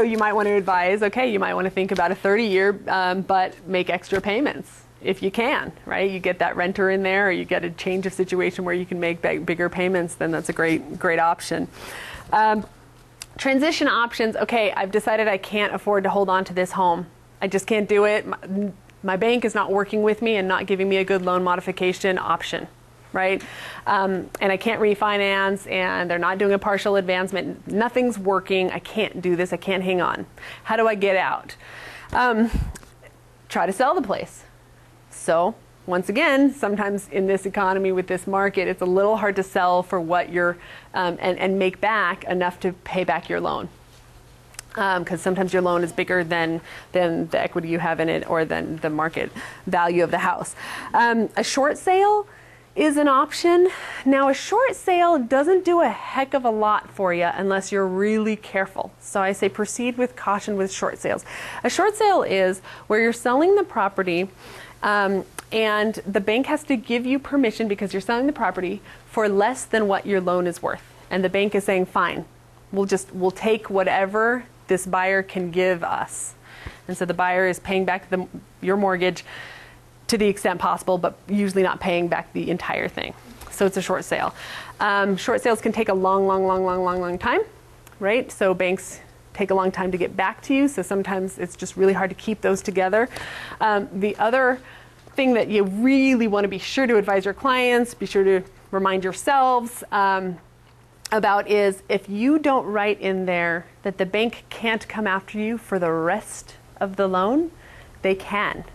you might want to advise, okay, you might want to think about a 30-year, but make extra payments. If you can, right? You get that renter in there, or you get a change of situation where you can make bigger payments, then that's a great option. Transition options, okay, I've decided I can't afford to hold on to this home. I just can't do it. My bank is not working with me and not giving me a good loan modification option, right? And I can't refinance, and they're not doing a partial advancement. Nothing's working. I can't do this. I can't hang on. How do I get out? Try to sell the place. So once again, sometimes in this economy with this market, it's a little hard to sell for what you're, and make back enough to pay back your loan. Because sometimes your loan is bigger than the equity you have in it or than the market value of the house. A short sale is an option. Now, a short sale doesn't do a heck of a lot for you unless you're really careful. So I say proceed with caution with short sales. A short sale is where you're selling the property and the bank has to give you permission because you're selling the property for less than what your loan is worth. And the bank is saying, fine, we'll take whatever this buyer can give us. And so the buyer is paying back your mortgage to the extent possible, but usually not paying back the entire thing. So it's a short sale. Short sales can take a long time, right? So banks take a long time to get back to you. So sometimes it's just really hard to keep those together. The other thing that you really want to be sure to advise your clients, be sure to remind yourselves about is if you don't write in there that the bank can't come after you for the rest of the loan, they can.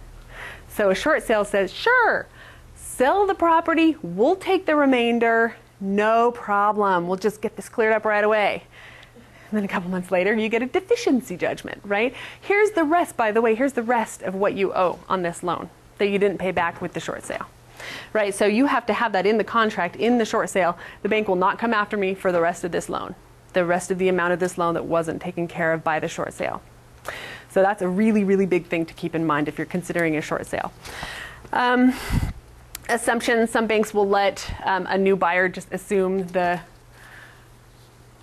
So a short sale says, sure, sell the property, we'll take the remainder, no problem. We'll just get this cleared up right away. And then a couple months later, you get a deficiency judgment, right? Here's the rest, by the way, here's the rest of what you owe on this loan that you didn't pay back with the short sale. Right, so you have to have that in the contract, in the short sale. The bank will not come after me for the rest of this loan, the rest of the amount of this loan that wasn't taken care of by the short sale. So that's a really big thing to keep in mind if you're considering a short sale. Assumptions, some banks will let a new buyer just assume the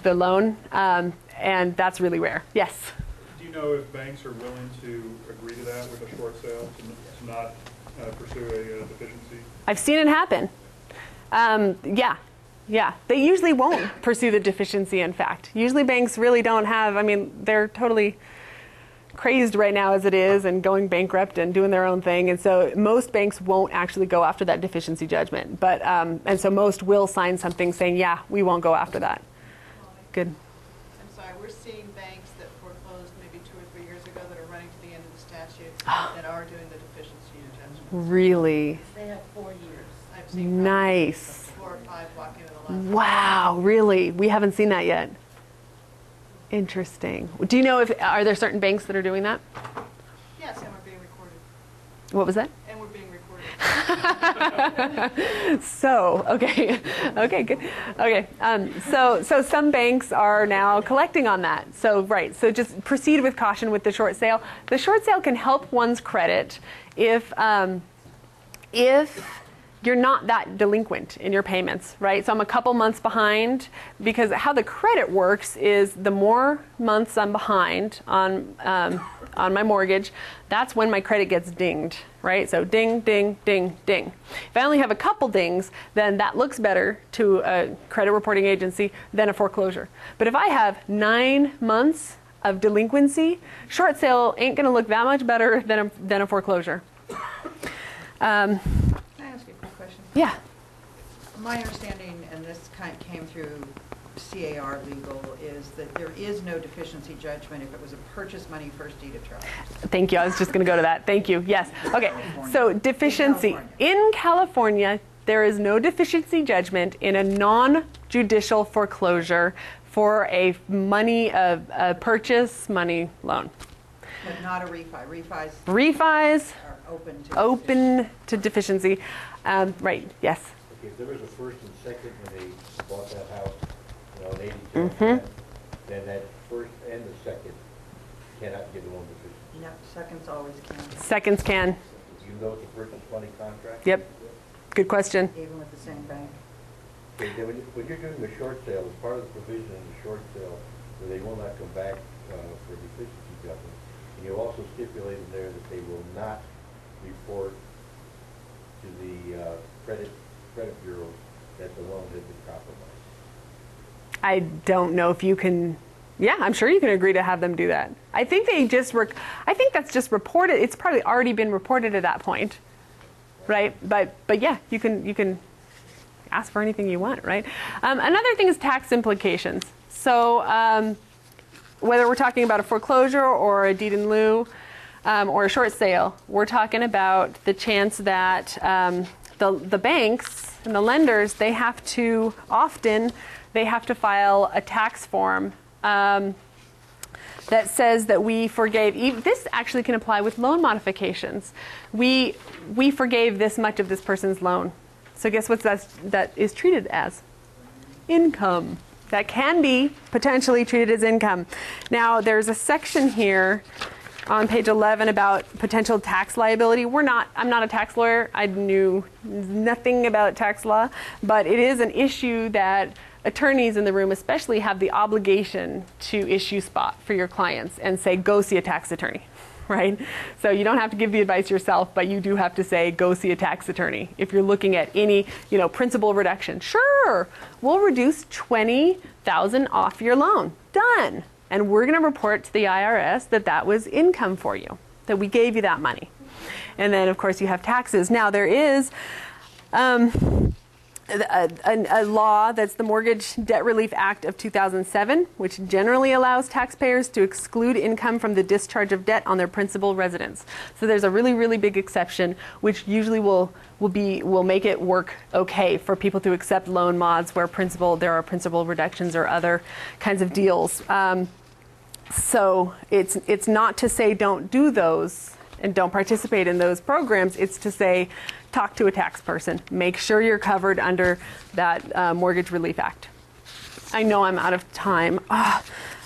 loan, and that's really rare. Yes? Do you know if banks are willing to agree to that with a short sale, to not pursue a deficiency? I've seen it happen. Yeah. They usually won't pursue the deficiency, in fact. Usually banks really don't have, I mean, they're totally crazed right now as it is and going bankrupt and doing their own thing. And so most banks won't actually go after that deficiency judgment. But, and so most will sign something saying, yeah, we won't go after that. Good. I'm sorry, we're seeing banks that foreclosed maybe 2 or 3 years ago that are running to the end of the statute that are doing the deficiency judgment. Really? They have 4 years. I've seen Nice. 4 or 5 walk into the last. Wow, really? We haven't seen that yet. Interesting. Do you know are there certain banks that are doing that? Yes, and we're being recorded. What was that? And we're being recorded. So, okay, good. Okay, so some banks are now collecting on that. So, right, so just proceed with caution with the short sale. The short sale can help one's credit if you're not that delinquent in your payments, right? So I'm a couple months behind because how the credit works is the more months I'm behind on my mortgage, that's when my credit gets dinged, right? So ding, ding, ding, ding. If I only have a couple dings, then that looks better to a credit reporting agency than a foreclosure. But if I have 9 months of delinquency, short sale ain't gonna look that much better than a foreclosure. Yeah. My understanding, and this kind of came through CAR legal, is that there is no deficiency judgment if it was a purchase money first deed of trust. Thank you. I was just going to go to that. Thank you. Yes. Okay. So deficiency. In California, there is no deficiency judgment in a non-judicial foreclosure for a purchase money loan. But not a refi. Refis are open to deficiency. Right, yes. Okay, if there was a first and second when they bought that house, in 82, then that first and the second cannot get a loan deficiency. No, seconds always can. Seconds can. Even though it's a purchase money contract? Yep. Good question. Even with the same bank. Okay, then when you're doing a short sale, as part of the provision in the short sale, where they will not come back for deficiency judgment, and you also stipulate in there that they will not report to the credit bureaus that the loan has been compromised. I don't know if you can Yeah, I'm sure you can agree to have them do that. I think they just, I think that's just reported. It's probably already been reported at that point, right? But yeah, you can ask for anything you want, right? Another thing is tax implications. So whether we're talking about a foreclosure or a deed in lieu or a short sale, we're talking about the chance that the banks and the lenders, they have to file a tax form that says that we forgave. This actually can apply with loan modifications. We forgave this much of this person's loan. So guess what that is treated as? Income. That can be potentially treated as income. Now there's a section here on page 11 about potential tax liability. I'm not a tax lawyer. I knew nothing about tax law, but it is an issue that attorneys in the room especially have the obligation to issue spot for your clients and say, go see a tax attorney, right? So you don't have to give the advice yourself, but you do have to say, go see a tax attorney. If you're looking at any, principal reduction, sure, we'll reduce $20,000 off your loan. Done. And we're going to report to the IRS that that was income for you, that we gave you that money. And then, of course, you have taxes. Now, there is a law that's the Mortgage Debt Relief Act of 2007, which generally allows taxpayers to exclude income from the discharge of debt on their principal residence. So there's a really, really big exception, which usually will make it work okay for people to accept loan mods where there are principal reductions or other kinds of deals. So it's not to say don't do those and don't participate in those programs. It's to say, talk to a tax person. Make sure you're covered under that Mortgage Relief Act. I know I'm out of time.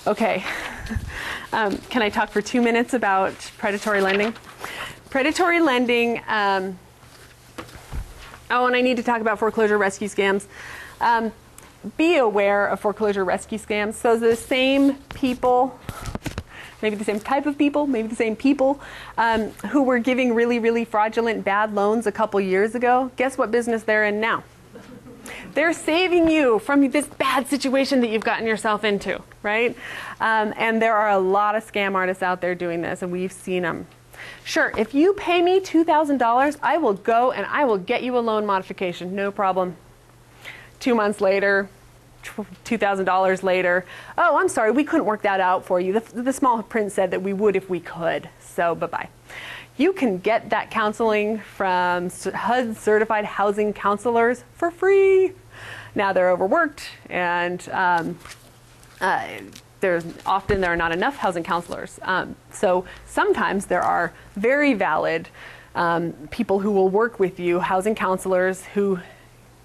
Okay. Can I talk for 2 minutes about predatory lending? Predatory lending, and I need to talk about foreclosure rescue scams. Be aware of foreclosure rescue scams. So the same people, maybe the same type of people, maybe the same people who were giving really, really fraudulent bad loans a couple years ago, guess what business they're in now? They're saving you from this bad situation that you've gotten yourself into, right? And there are a lot of scam artists out there doing this, and we've seen them. Sure, if you pay me $2,000, I will go and I will get you a loan modification, no problem. 2 months later, $2,000 later, oh, I'm sorry, we couldn't work that out for you. The small print said that we would if we could, so bye-bye. You can get that counseling from HUD certified housing counselors for free. Now they're overworked, and there are not enough housing counselors. So sometimes there are very valid people who will work with you, housing counselors who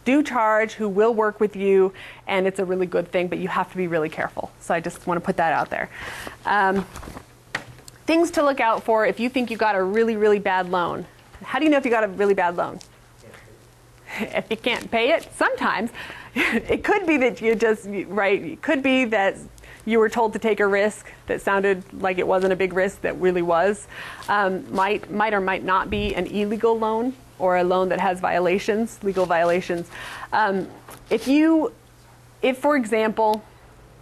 do charge, who will work with you, and it's a really good thing, but you have to be really careful. So I just want to put that out there. Things to look out for if you think you got a really, really bad loan. How do you know if you got a really bad loan? If you can't pay it, sometimes it could be that it could be that you were told to take a risk that sounded like it wasn't a big risk that really was. Might or might not be an illegal loan, or a loan that has violations, legal violations. If for example,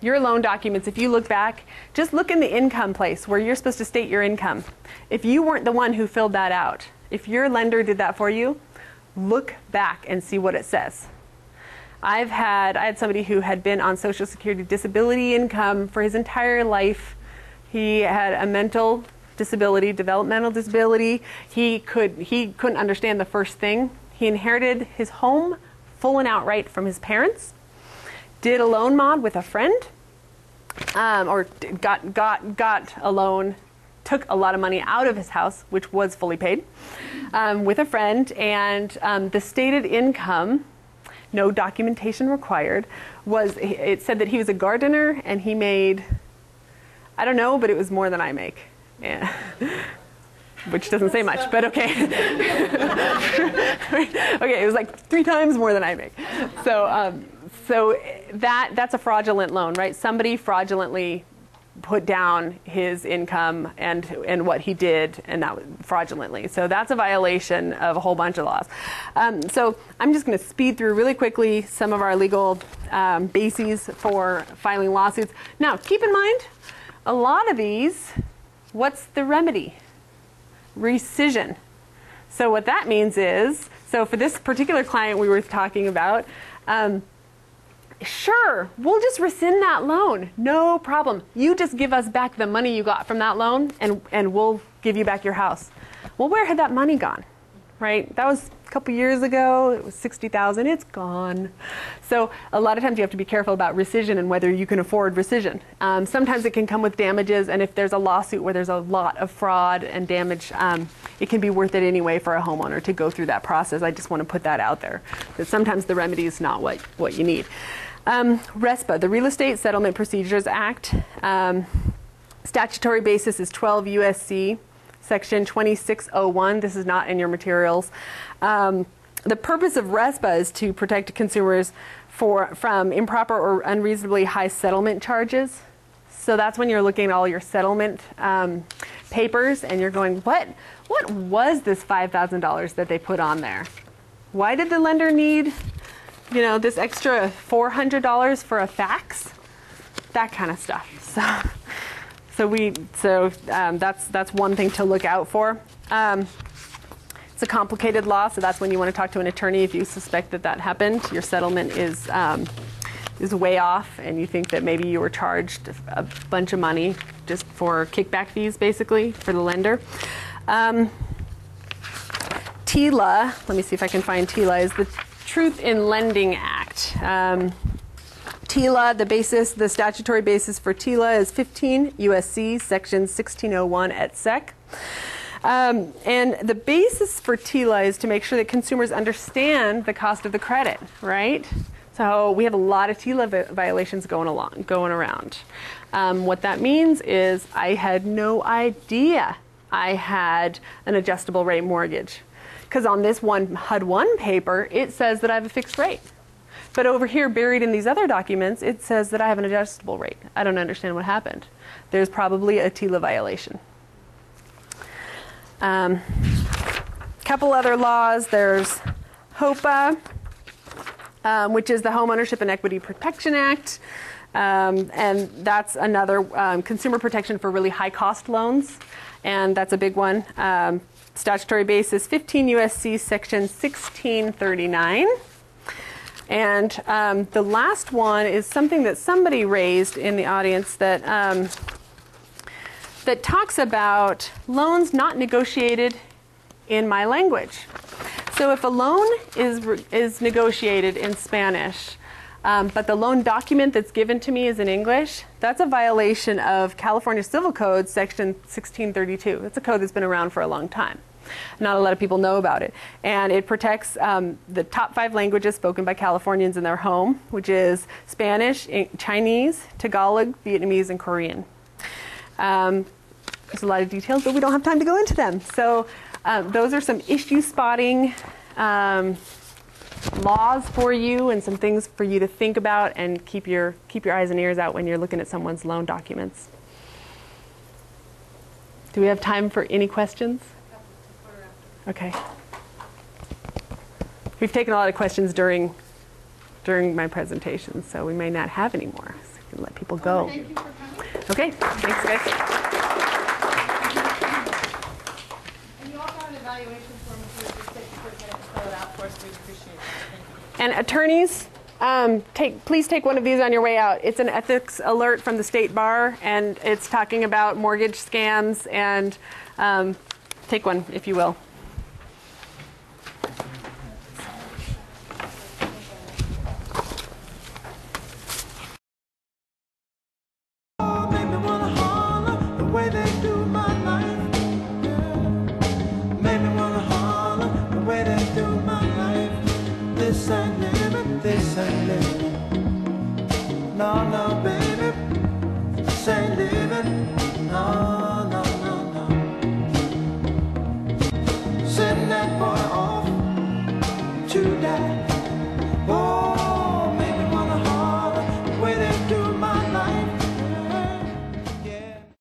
your loan documents, if you look back, just look in the income place where you're supposed to state your income. If you weren't the one who filled that out, if your lender did that for you, look back and see what it says. I had somebody who had been on Social Security disability income for his entire life. He had a mental disability, developmental disability. He couldn't understand the first thing. He inherited his home full and outright from his parents. Did a loan mod with a friend, or got a loan, took a lot of money out of his house, which was fully paid, with a friend, and the stated income, no documentation required, it said that he was a gardener and he made, I don't know, but it was more than I make. Yeah. Which doesn't say much, but okay. Okay, it was like 3 times more than I make. So that's a fraudulent loan, right? Somebody fraudulently put down his income and what he did, and that was fraudulently. So that's a violation of a whole bunch of laws. So I'm just going to speed through really quickly some of our legal bases for filing lawsuits. Now, keep in mind, a lot of these, what's the remedy? Rescission. So what that means is, so for this particular client we were talking about, sure, we'll just rescind that loan. No problem. You just give us back the money you got from that loan, and we'll give you back your house. Well, where had that money gone? Right? That was a couple years ago. It was $60,000. It's gone. So a lot of times you have to be careful about rescission and whether you can afford rescission. Sometimes it can come with damages, and if there's a lawsuit where there's a lot of fraud and damage, it can be worth it anyway for a homeowner to go through that process. I just want to put that out there, that sometimes the remedy is not what you need. RESPA, the Real Estate Settlement Procedures Act. Statutory basis is 12 U.S.C. Section 2601. This is not in your materials. The purpose of RESPA is to protect consumers from improper or unreasonably high settlement charges. So that's when you're looking at all your settlement papers and you're going, what was this $5,000 that they put on there? Why did the lender need, this extra $400 for a fax? That kind of stuff. So that's one thing to look out for. It's a complicated law, so that's when you want to talk to an attorney if you suspect that happened. Your settlement is way off, and you think that maybe you were charged a bunch of money just for kickback fees, basically, for the lender. TILA, let me see if I can find TILA, is the Truth in Lending Act. TILA, the statutory basis for TILA is 15 U.S.C. Section 1601 et sec. And the basis for TILA is to make sure that consumers understand the cost of the credit, right? So we have a lot of TILA violations going around. What that means is I had no idea I had an adjustable rate mortgage. Because on this one HUD-1 paper, it says that I have a fixed rate. But over here, buried in these other documents, it says that I have an adjustable rate. I don't understand what happened. There's probably a TILA violation. Couple other laws. There's HOPA, which is the Home Ownership and Equity Protection Act. And that's another consumer protection for really high-cost loans. And that's a big one. Statutory basis, 15 U.S.C. Section 1639. And the last one is something that somebody raised in the audience that talks about loans not negotiated in my language. So if a loan is negotiated in Spanish, but the loan document that's given to me is in English, that's a violation of California Civil Code Section 1632. That's a code that's been around for a long time. Not a lot of people know about it. And it protects the top 5 languages spoken by Californians in their home, which is Spanish, Chinese, Tagalog, Vietnamese, and Korean. There's a lot of details, but we don't have time to go into them. So those are some issue spotting laws for you and some things for you to think about and keep your eyes and ears out when you're looking at someone's loan documents. Do we have time for any questions? Okay. We've taken a lot of questions during my presentation, so we may not have any more. So we can let people go. Thank you for coming. Okay, thanks guys. And you also have an evaluation form if you would just take a quick minute to fill it out for us. We'd appreciate it. Thank you. And attorneys, please take one of these on your way out. It's an ethics alert from the State Bar, and it's talking about mortgage scams, and take one if you will. No, no, baby.